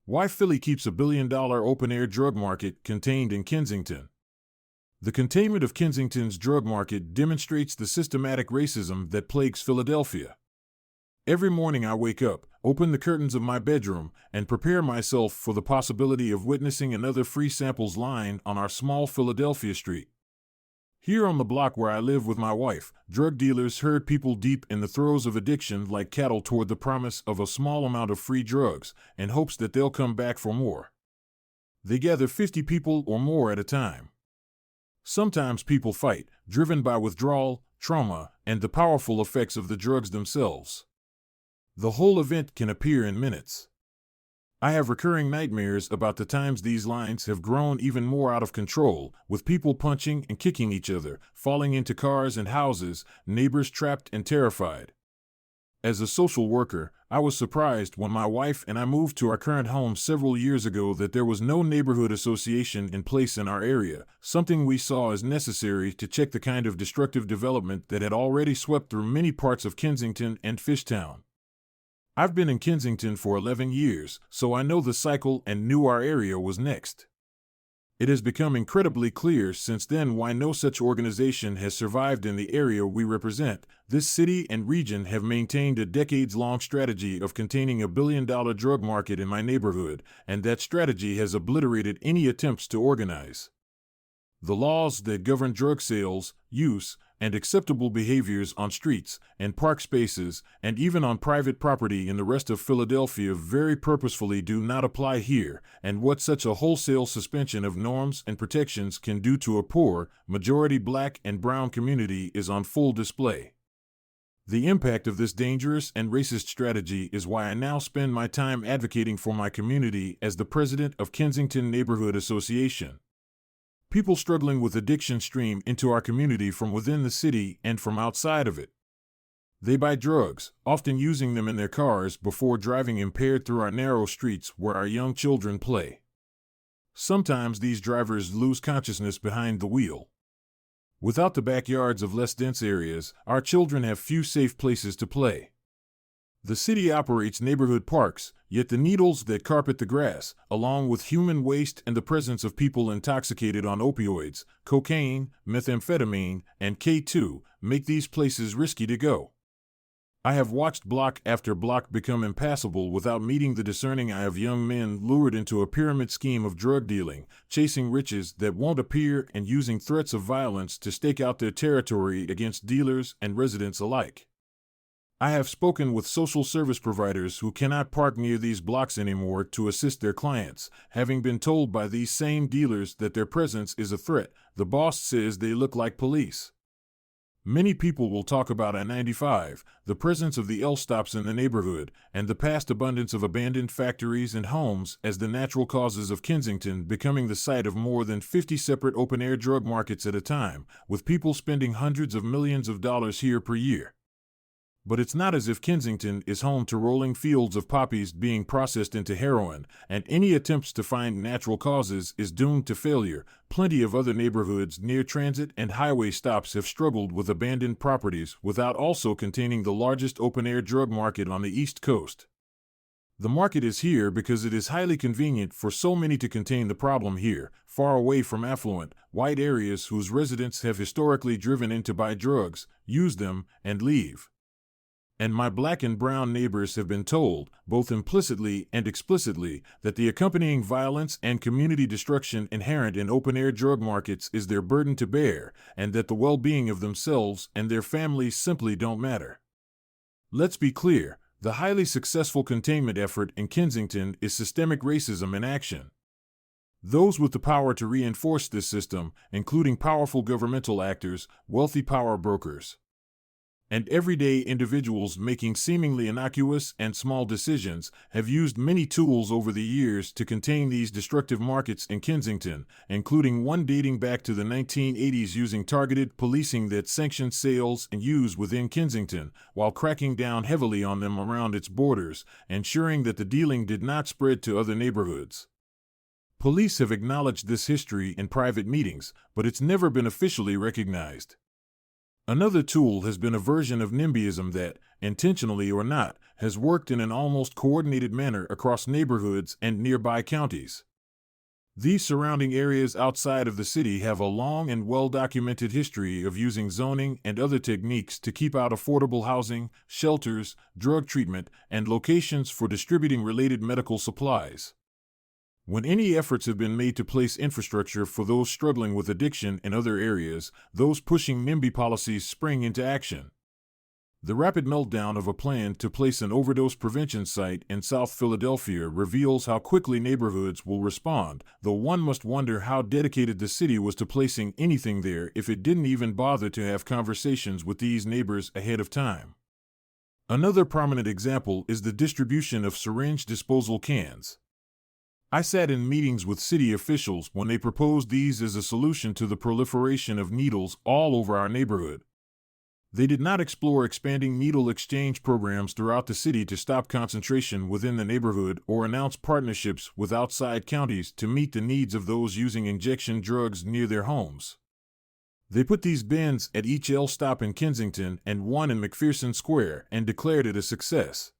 Why Philly keeps a billion-dollar open-air drug market contained in Kensington. The containment of Kensington's drug market demonstrates the systematic racism that plagues Philadelphia. Every morning I wake up, open the curtains of my bedroom, and prepare myself for the possibility of witnessing another free samples line on our small Philadelphia street. Here on the block where I live with my wife, drug dealers herd people deep in the throes of addiction like cattle toward the promise of a small amount of free drugs, in hopes that they'll come back for more. They gather 50 people or more at a time. Sometimes people fight, driven by withdrawal, trauma, and the powerful effects of the drugs themselves. The whole event can appear in minutes. I have recurring nightmares about the times these lines have grown even more out of control, with people punching and kicking each other, falling into cars and houses, neighbors trapped and terrified. As a social worker, I was surprised when my wife and I moved to our current home several years ago that there was no neighborhood association in place in our area, something we saw as necessary to check the kind of destructive development that had already swept through many parts of Kensington and Fishtown. I've been in Kensington for 11 years, so I know the cycle and knew our area was next. It has become incredibly clear since then why no such organization has survived in the area we represent. This city and region have maintained a decades-long strategy of containing a billion-dollar drug market in my neighborhood, and that strategy has obliterated any attempts to organize. The laws that govern drug sales, use, and acceptable behaviors on streets and park spaces, and even on private property in the rest of Philadelphia very purposefully do not apply here, and what such a wholesale suspension of norms and protections can do to a poor, majority black and brown community is on full display. The impact of this dangerous and racist strategy is why I now spend my time advocating for my community as the president of Kensington Neighborhood Association. People struggling with addiction stream into our community from within the city and from outside of it. They buy drugs, often using them in their cars before driving impaired through our narrow streets where our young children play. Sometimes these drivers lose consciousness behind the wheel. Without the backyards of less dense areas, our children have few safe places to play. The city operates neighborhood parks, yet the needles that carpet the grass, along with human waste and the presence of people intoxicated on opioids, cocaine, methamphetamine, and K2, make these places risky to go. I have watched block after block become impassable without meeting the discerning eye of young men lured into a pyramid scheme of drug dealing, chasing riches that won't appear and using threats of violence to stake out their territory against dealers and residents alike. I have spoken with social service providers who cannot park near these blocks anymore to assist their clients, having been told by these same dealers that their presence is a threat. The boss says they look like police. Many people will talk about I-95, the presence of the L-stops in the neighborhood, and the past abundance of abandoned factories and homes as the natural causes of Kensington becoming the site of more than 50 separate open-air drug markets at a time, with people spending hundreds of millions of dollars here per year. But it's not as if Kensington is home to rolling fields of poppies being processed into heroin, and any attempts to find natural causes is doomed to failure. Plenty of other neighborhoods near transit and highway stops have struggled with abandoned properties without also containing the largest open-air drug market on the East Coast. The market is here because it is highly convenient for so many to contain the problem here, far away from affluent, white areas whose residents have historically driven in to buy drugs, use them, and leave. And my black and brown neighbors have been told, both implicitly and explicitly, that the accompanying violence and community destruction inherent in open-air drug markets is their burden to bear, and that the well-being of themselves and their families simply don't matter. Let's be clear, the highly successful containment effort in Kensington is systemic racism in action. Those with the power to reinforce this system, including powerful governmental actors, wealthy power brokers, and everyday individuals making seemingly innocuous and small decisions, have used many tools over the years to contain these destructive markets in Kensington, including one dating back to the 1980s using targeted policing that sanctioned sales and use within Kensington, while cracking down heavily on them around its borders, ensuring that the dealing did not spread to other neighborhoods. Police have acknowledged this history in private meetings, but it's never been officially recognized. Another tool has been a version of NIMBYism that, intentionally or not, has worked in an almost coordinated manner across neighborhoods and nearby counties. These surrounding areas outside of the city have a long and well-documented history of using zoning and other techniques to keep out affordable housing, shelters, drug treatment, and locations for distributing related medical supplies. When any efforts have been made to place infrastructure for those struggling with addiction in other areas, those pushing NIMBY policies spring into action. The rapid meltdown of a plan to place an overdose prevention site in South Philadelphia reveals how quickly neighborhoods will respond, though one must wonder how dedicated the city was to placing anything there if it didn't even bother to have conversations with these neighbors ahead of time. Another prominent example is the distribution of syringe disposal cans. I sat in meetings with city officials when they proposed these as a solution to the proliferation of needles all over our neighborhood. They did not explore expanding needle exchange programs throughout the city to stop concentration within the neighborhood or announce partnerships with outside counties to meet the needs of those using injection drugs near their homes. They put these bins at each L stop in Kensington and one in McPherson Square and declared it a success.